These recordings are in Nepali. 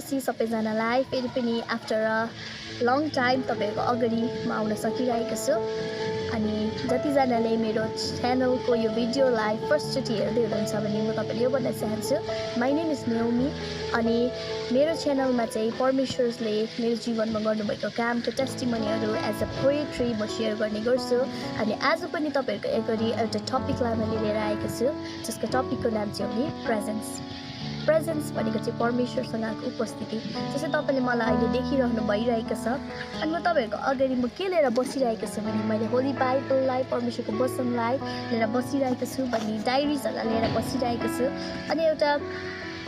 त्यसपछि सबैजनालाई फेरि पनि आफ्टर अ लङ टाइम तपाईँहरूको अगाडि म आउन सकिरहेको छु। अनि जतिजनाले मेरो च्यानलको यो भिडियोलाई फर्स्टचोटि हेर्दै हुनुहुन्छ भने म तपाईँले यो भन्न चाहन्छु, माई नेम इज नेओमी। अनि मेरो च्यानलमा चाहिँ परमेश्वरले मेरो जीवनमा गर्नुभएको कामको टेस्टिमनीहरू एज अ पोएट्री म सेयर गर्ने गर्छु। अनि आज पनि तपाईँहरूको अगाडि एउटा टपिकलाई मैले लिएर आएको छु, जसको टपिकको नाम चाहिँ हो नि प्रेजेन्स भनेको चाहिँ परमेश्वरसँगको उपस्थिति। जस्तै तपाईँले मलाई अहिले देखिरहनु भइरहेको छ। अनि म तपाईँहरूको अगाडि म के लिएर बसिरहेको छु भने मैले होली बाइबललाई, परमेश्वरको वचनलाई लिएर बसिरहेको छु, भन्ने डायरिजहरूलाई लिएर बसिरहेको छु। अनि एउटा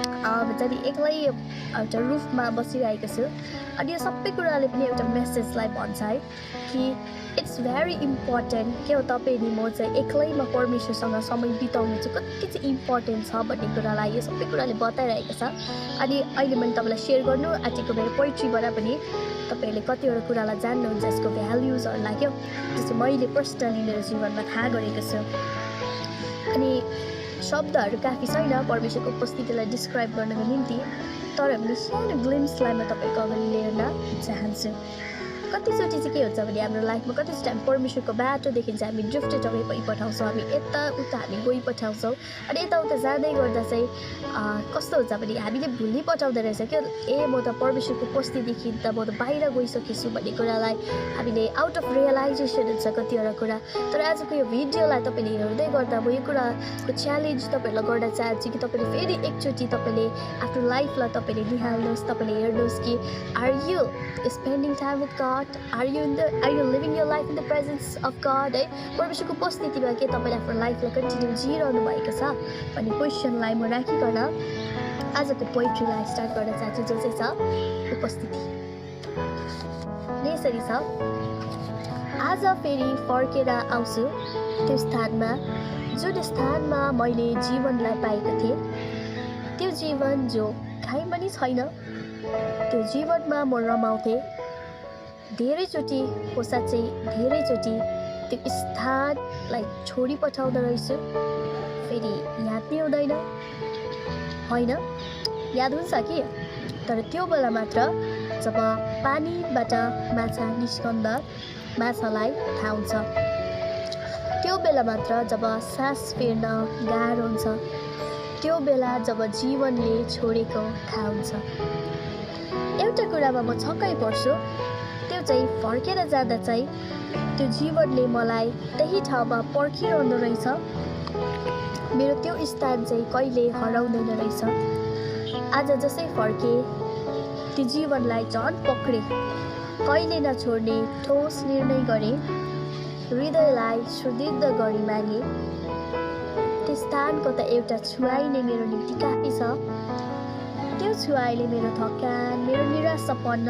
हुन्छ नि एक्लै एउटा रुफमा बसिरहेको छु। अनि यो सबै कुराले पनि एउटा मेसेजलाई भन्छ है कि इट्स भेरी इम्पोर्टेन्ट के हो तपाईँ अनि म चाहिँ एक्लैमा परमेश्वरसँग समय बिताउनु चाहिँ कति चाहिँ इम्पोर्टेन्ट छ भन्ने कुरालाई यो सबै कुराले बताइरहेको छ। अनि अहिले मैले तपाईँलाई सेयर गर्नु आँटेको मेरो पोइट्रीबाट पनि तपाईँहरूले कतिवटा कुरालाई जान्नुहुन्छ, यसको भ्याल्युजहरूलाई क्या जस्तो मैले पर्सनली मेरो जीवनमा थाहा गरेको छु। अनि शब्दहरू काफी छैन परमेश्वरको उपस्थितिलाई डिस्क्राइब गर्नको निम्ति, तर हामीले सानो ग्लिम्सलाई म तपाईँको अगाडि ल्याउन चाहन्छु। कतिचोटि चाहिँ के हुन्छ भने हाम्रो लाइफमा कतिचोटि हामी परमेश्वरको बाटोदेखि चाहिँ हामी ड्रिफ्टेड अवे भइपठाउँछौँ, हामी यताउता हामी गइपठाउँछौँ। अनि यताउता जाँदै गर्दा चाहिँ कस्तो हुन्छ भने हामीले भुलिपठाउँदो रहेछ क्या, म त परमेश्वरको उपस्थितिदेखि त म त बाहिर गइसकेछु भन्ने कुरालाई हामीले आउट अफ रियलाइजेसन हुन्छ कतिवटा कुरा। तर आजको यो भिडियोलाई तपाईँले हेर्दै गर्दा म यो कुराको च्यालेन्ज तपाईँहरूलाई गर्न चाहन्छु कि तपाईँले फेरि एकचोटि तपाईँले आफ्नो लाइफलाई तपाईँले निहाल्नुहोस्, तपाईँले हेर्नुहोस् कि are you spending time with God, are you living your life in the presence of God है। परमेश्वरको उपस्थितिमा के तपाईँले आफ्नो लाइफलाई कन्टिन्यू जिइरहनु भएको छ भन्ने क्वेसनलाई म राखिकन आजको पोइट्रीलाई स्टार्ट गर्न चाहन्छु, जो चाहिँ छ उपस्थिति। यसरी छ, आज फेरि फर्केर आउँछु त्यो स्थानमा जुन स्थानमा मैले जीवनलाई पाएको थिएँ, त्यो जीवन जो काहीँ पनि छैन, त्यो जीवनमा म रमाउँथेँ। धेरैचोटि हो साँच्चै धेरैचोटि त्यो स्थानलाई छोडी पठाउँदो रहेछु, फेरि याद नै हुँदैन होइन, याद हुन्छ कि, तर त्यो बेला मात्र जब पानीबाट माछा निस्कँदा माछालाई थाहा हुन्छ, त्यो बेला मात्र जब सास फेर्न गाह्रो हुन्छ, त्यो बेला जब जीवनले छोडेको थाहा हुन्छ। एउटा कुरामा म छक्कै पर्छु, त्यो चाहिँ फर्केर जाँदा चाहिँ त्यो जीवनले मलाई त्यही ठाउँमा पर्खिरहँदो रहेछ, मेरो त्यो स्थान चाहिँ कहिले हराउँदैन रहेछ। आज जसै फर्के त्यो जीवनलाई झन् पक्रे, कहिले नछोड्ने ठोस निर्णय गरे, हृदयलाई सुदृढ गरी मागे। त्यो स्थानको त एउटा छुवाई नै मेरो निम्ति काफी छ। त्यो छुवाईले मेरो थकान, मेरो निराशापन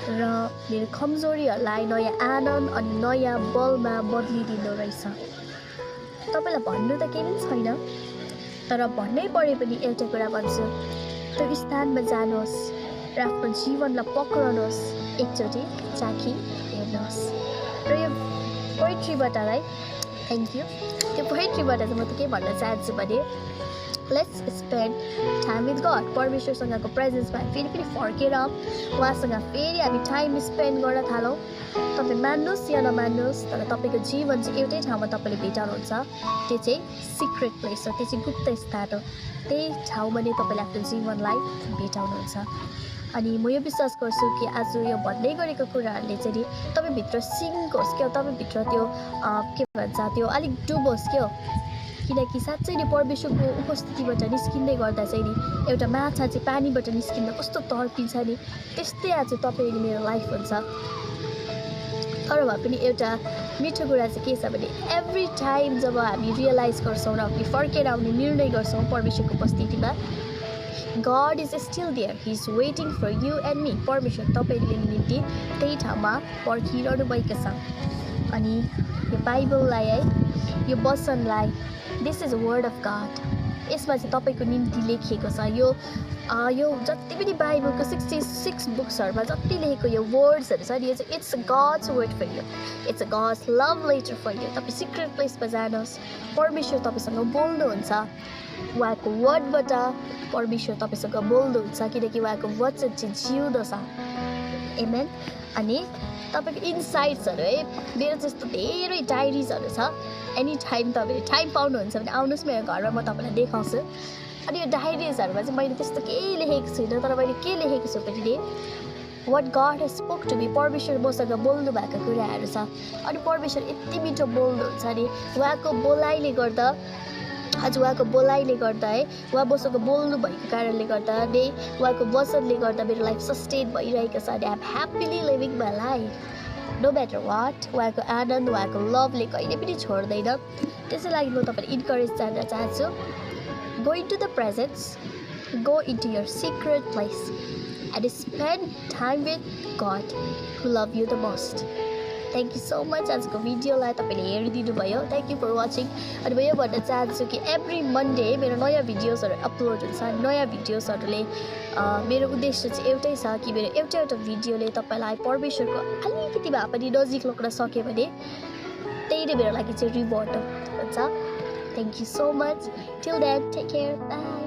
र मेरो कमजोरीहरूलाई नयाँ आनन्द अनि नयाँ बलमा बदलिदिँदो रहेछ। तपाईँलाई भन्नु त केही पनि छैन, तर भन्नै परे पनि एउटा कुरा भन्छु, त्यो स्थानमा जानुहोस् र आफ्नो जीवनलाई पक्राउनुहोस्, एकचोटि चाखी हेर्नुहोस्। र यो पोइट्रीबाटलाई थ्याङ्क यू, त्यो पोइट्रीबाट चाहिँ म त के भन्न चाहन्छु भने let's spend time with God. परमेश्वरसँगको प्रेजेन्समा फेरि पनि फर्केर उहाँसँग फेरि हामी टाइम स्पेन्ड गर्न थालौँ। तपाईँ मान्नुहोस् या नमान्नुहोस्, तर तपाईँको जीवन चाहिँ एउटै ठाउँमा तपाईँले भेटाउनुहुन्छ, त्यो चाहिँ सिक्रेट प्लेस हो, त्यो चाहिँ गुप्त स्थान हो। त्यही ठाउँमा नै तपाईँले आफ्नो जीवनलाई भेटाउनुहुन्छ। अनि म यो विश्वास गर्छु कि आज यो भन्दै गरेको कुराहरूले चाहिँ नि तपाईँभित्र सिङ्क होस् क्या, तपाईँभित्र त्यो के भन्छ त्यो अलिक डुबोस् क्या, किनकि साँच्चै नै परमेश्वरको उपस्थितिबाट निस्किँदै गर्दा चाहिँ नि एउटा माछा चाहिँ पानीबाट निस्किँदा कस्तो तर्पिन्छ नि, त्यस्तै आज तपाईँ अनि मेरो लाइफ हुन्छ। तर भए पनि एउटा मिठो कुरा चाहिँ के छ भने एभ्री टाइम जब हामी रियलाइज गर्छौँ र हामी फर्केर आउने निर्णय गर्छौँ परमेश्वरको उपस्थितिमा, God is still there. He is waiting for you and me. परमेश्वर तपाईँले निम्ति त्यही ठाउँमा पर्खिरहनु भएको छ। अनि यो बाइबललाई है, यो वचनलाई this is word of God. यसमा चाहिँ तपाईँको निम्ति लेखिएको छ। यो जति पनि बाइबलको 66 बुक्सहरूमा जति लेखेको यो वर्ड्सहरू छ नि, यो चाहिँ it's God's word for you, it's a God's love letter for you. तपाईँ सिक्रेट प्लेसमा जानुहोस्, परमेश्वर तपाईँसँग बोल्नुहुन्छ, उहाँको वर्डबाट परमेश्वर तपाईँसँग बोल्नुहुन्छ, किनकि उहाँको वचन चाहिँ जिउँदो छ। आमेन। अनि तपाईँको इन्साइट्सहरू है, मेरो जस्तो धेरै डायरिजहरू छ। एनी टाइम तपाईँले टाइम पाउनुहुन्छ भने आउनुहोस् मेरो घरमा, म तपाईँलाई देखाउँछु। अनि यो डायरिजहरूमा चाहिँ मैले त्यस्तो केही लेखेको छुइनँ, तर मैले के लेखेको छु भने what God has spoke to me, परमेश्वर मसँग बोल्नु भएको कुराहरू छ। अनि परमेश्वर यति मिठो बोल्नुहुन्छ नि, उहाँको बोलाइले गर्दा, आज उहाँको बोलाइले गर्दा है, उहाँ मसँग बोल्नु भएको कारणले गर्दा नै, उहाँको वचनले गर्दा मेरो लाइफ सस्टेन भइरहेको छ। अनि I am happily living my life no matter what. उहाँको आनन्द, उहाँको लभले कहिले पनि छोड्दैन। त्यसै लागि म तपाईँलाई इन्करेज गर्न चाहन्छु, go into the presence, go into your secret place and spend time with God who love you the most. Thank you so much आजको भिडियोलाई तपाईँले हेरिदिनु भयो। Thank you for watching. अनि म यो भन्न चाहन्छु कि एभ्री मन्डे मेरो नयाँ भिडियोजहरू अपलोड हुन्छ। नयाँ भिडियोजहरूले मेरो उद्देश्य चाहिँ एउटै छ कि मेरो एउटा भिडियोले तपाईँलाई परमेश्वरको अलिकति भए पनि नजिक लग्न सक्यो भने त्यही नै मेरो लागि चाहिँ रिवार्ड हुन्छ। Thank you so much. Till then, take care. Bye.